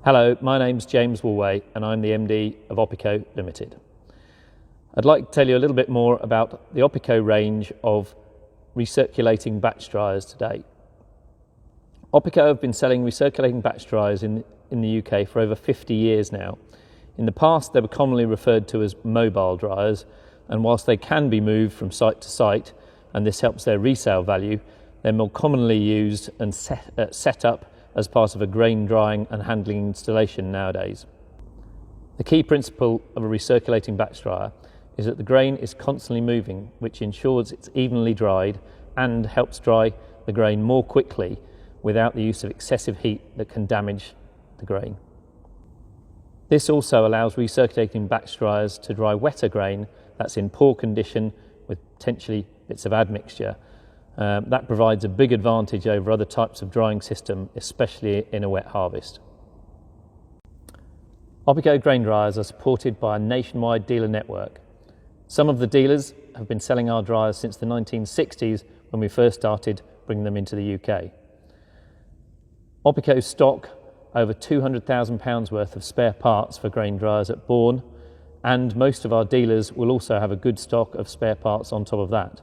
Hello, my name's James Woolway and I'm the MD of OPICO Limited. I'd like to tell you a little bit more about the OPICO range of recirculating batch dryers today. OPICO have been selling recirculating batch dryers in the UK for over 50 years now. In the past they were commonly referred to as mobile dryers, and whilst they can be moved from site to site and this helps their resale value, they're more commonly used and set up as part of a grain drying and handling installation nowadays. The key principle of a recirculating batch dryer is that the grain is constantly moving, which ensures it's evenly dried and helps dry the grain more quickly without the use of excessive heat that can damage the grain. This also allows recirculating batch dryers to dry wetter grain that's in poor condition with potentially bits of admixture. That provides a big advantage over other types of drying system, especially in a wet harvest. OPICO grain dryers are supported by a nationwide dealer network. Some of the dealers have been selling our dryers since the 1960s when we first started bringing them into the UK. OPICO stock over £200,000 worth of spare parts for grain dryers at Bourne, and most of our dealers will also have a good stock of spare parts on top of that.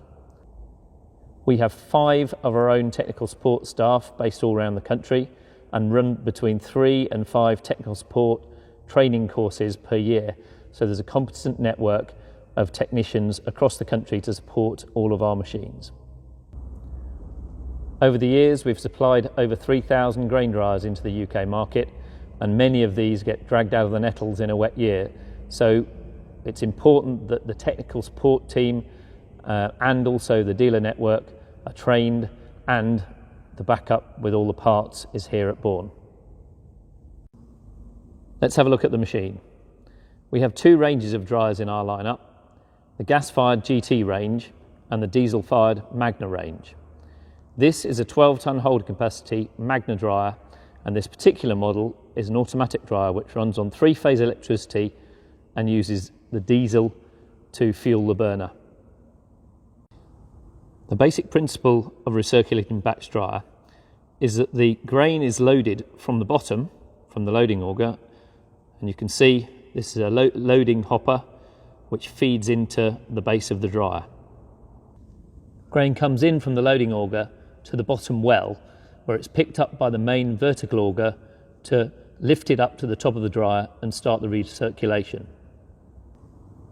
We have 5 of our own technical support staff based all around the country and run between 3 and 5 technical support training courses per year. So there's a competent network of technicians across the country to support all of our machines. Over the years, we've supplied over 3,000 grain dryers into the UK market, and many of these get dragged out of the nettles in a wet year. So it's important that the technical support team and also the dealer network are trained, and the backup with all the parts is here at Bourne. Let's have a look at the machine. We have 2 ranges of dryers in our lineup, the gas-fired GT range and the diesel-fired Magna range. This is a 12-ton hold capacity Magna dryer, and this particular model is an automatic dryer which runs on 3-phase electricity and uses the diesel to fuel the burner. The basic principle of a recirculating batch dryer is that the grain is loaded from the bottom, from the loading auger, and you can see this is a loading hopper which feeds into the base of the dryer. Grain comes in from the loading auger to the bottom well, where it's picked up by the main vertical auger to lift it up to the top of the dryer and start the recirculation.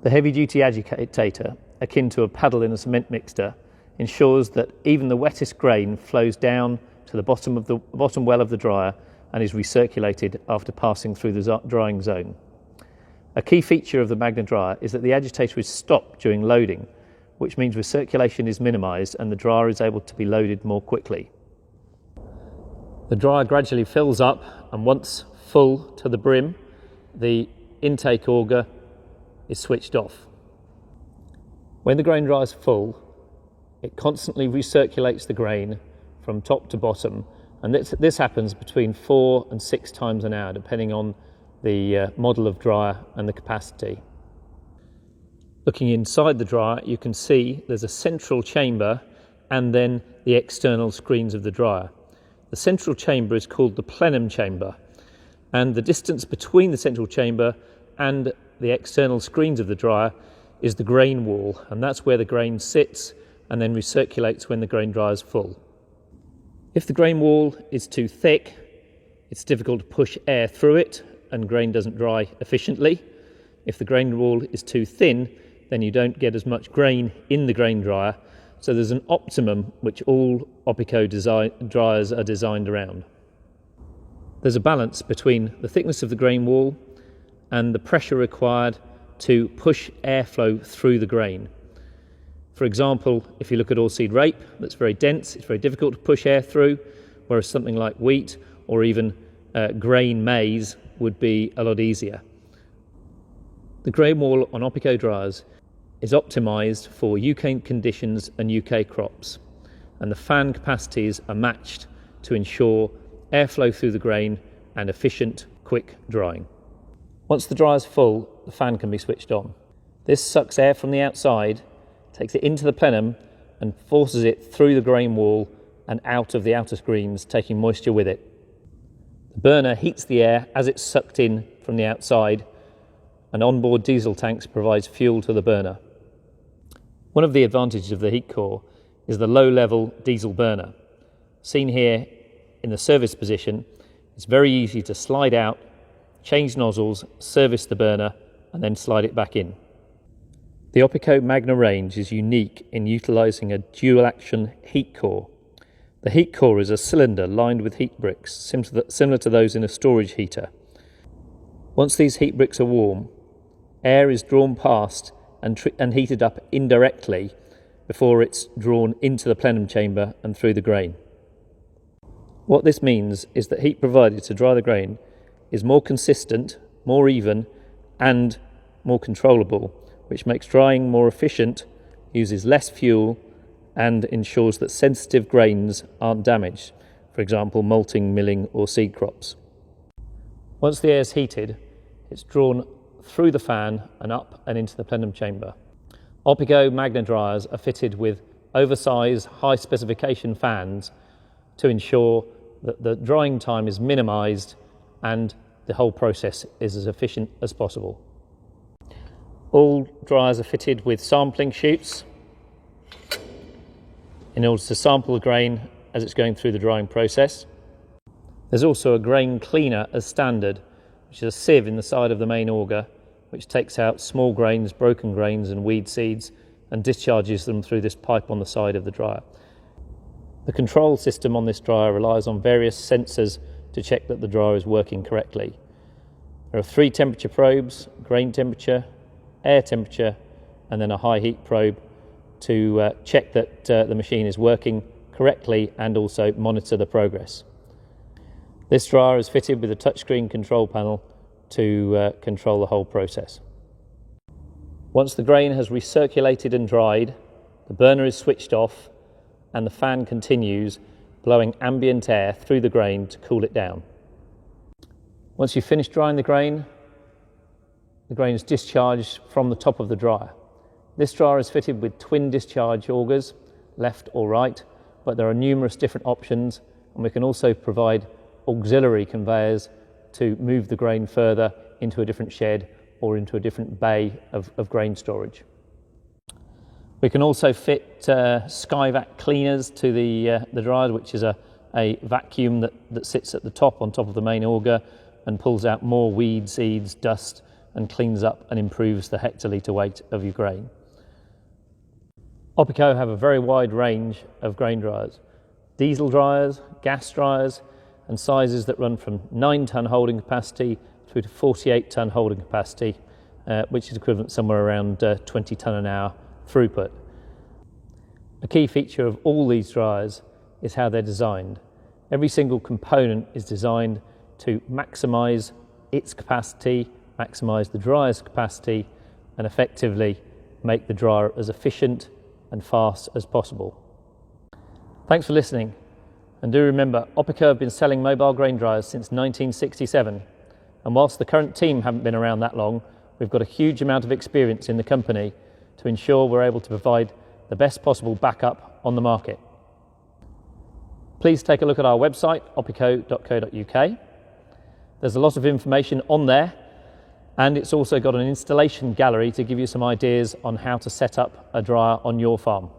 The heavy-duty agitator, akin to a paddle in a cement mixer, ensures that even the wettest grain flows down to the bottom well of the dryer and is recirculated after passing through the drying zone. A key feature of the Magna dryer is that the agitator is stopped during loading, which means recirculation is minimised and the dryer is able to be loaded more quickly. The dryer gradually fills up, and once full to the brim, the intake auger is switched off. When the grain dryer is full, it constantly recirculates the grain from top to bottom, and this happens between 4 and 6 times an hour depending on the model of dryer and the capacity. Looking inside the dryer, you can see there's a central chamber and then the external screens of the dryer. The central chamber is called the plenum chamber, and the distance between the central chamber and the external screens of the dryer is the grain wall, and that's where the grain sits and then recirculates when the grain dryer is full. If the grain wall is too thick, it's difficult to push air through it and grain doesn't dry efficiently. If the grain wall is too thin, then you don't get as much grain in the grain dryer. So there's an optimum which all OPICO dryers are designed around. There's a balance between the thickness of the grain wall and the pressure required to push airflow through the grain. For example, if you look at oilseed rape, that's very dense, it's very difficult to push air through, whereas something like wheat or even grain maize would be a lot easier. The grain wall on OPICO dryers is optimised for UK conditions and UK crops, and the fan capacities are matched to ensure airflow through the grain and efficient, quick drying. Once the dryer is full, the fan can be switched on. This sucks air from the outside, takes it into the plenum and forces it through the grain wall and out of the outer screens, taking moisture with it. The burner heats the air as it's sucked in from the outside, and onboard diesel tanks provides fuel to the burner. One of the advantages of the heat core is the low-level diesel burner. Seen here in the service position, it's very easy to slide out, change nozzles, service the burner, and then slide it back in. The OPICO Magna range is unique in utilising a dual-action heat core. The heat core is a cylinder lined with heat bricks, similar to those in a storage heater. Once these heat bricks are warm, air is drawn past and heated up indirectly before it's drawn into the plenum chamber and through the grain. What this means is that heat provided to dry the grain is more consistent, more even, and more controllable, which makes drying more efficient, uses less fuel, and ensures that sensitive grains aren't damaged, for example malting, milling or seed crops. Once the air is heated, it's drawn through the fan and up and into the plenum chamber. OPICO Magna dryers are fitted with oversized, high specification fans to ensure that the drying time is minimised and the whole process is as efficient as possible. All dryers are fitted with sampling chutes in order to sample the grain as it's going through the drying process. There's also a grain cleaner as standard, which is a sieve in the side of the main auger, which takes out small grains, broken grains and weed seeds and discharges them through this pipe on the side of the dryer. The control system on this dryer relies on various sensors to check that the dryer is working correctly. There are 3 temperature probes: grain temperature, air temperature, and then a high heat probe to check that the machine is working correctly and also monitor the progress. This dryer is fitted with a touchscreen control panel to control the whole process. Once the grain has recirculated and dried, the burner is switched off and the fan continues blowing ambient air through the grain to cool it down. Once you've finished drying the grain is discharged from the top of the dryer. This dryer is fitted with twin discharge augers, left or right, but there are numerous different options, and we can also provide auxiliary conveyors to move the grain further into a different shed or into a different bay of grain storage. We can also fit Skyvac cleaners to the dryer, which is a vacuum that sits at the top on top of the main auger and pulls out more weed, seeds, dust, and cleans up and improves the hectolitre weight of your grain. OPICO have a very wide range of grain dryers: diesel dryers, gas dryers, and sizes that run from 9-ton holding capacity through to 48-ton holding capacity, which is equivalent somewhere around 20 tonne an hour throughput. A key feature of all these dryers is how they're designed. Every single component is designed to maximise its capacity, maximise the dryer's capacity, and effectively make the dryer as efficient and fast as possible. Thanks for listening, and do remember, OPICO have been selling mobile grain dryers since 1967, and whilst the current team haven't been around that long, we've got a huge amount of experience in the company to ensure we're able to provide the best possible backup on the market. Please take a look at our website, opico.co.uk. There's a lot of information on there, and it's also got an installation gallery to give you some ideas on how to set up a dryer on your farm.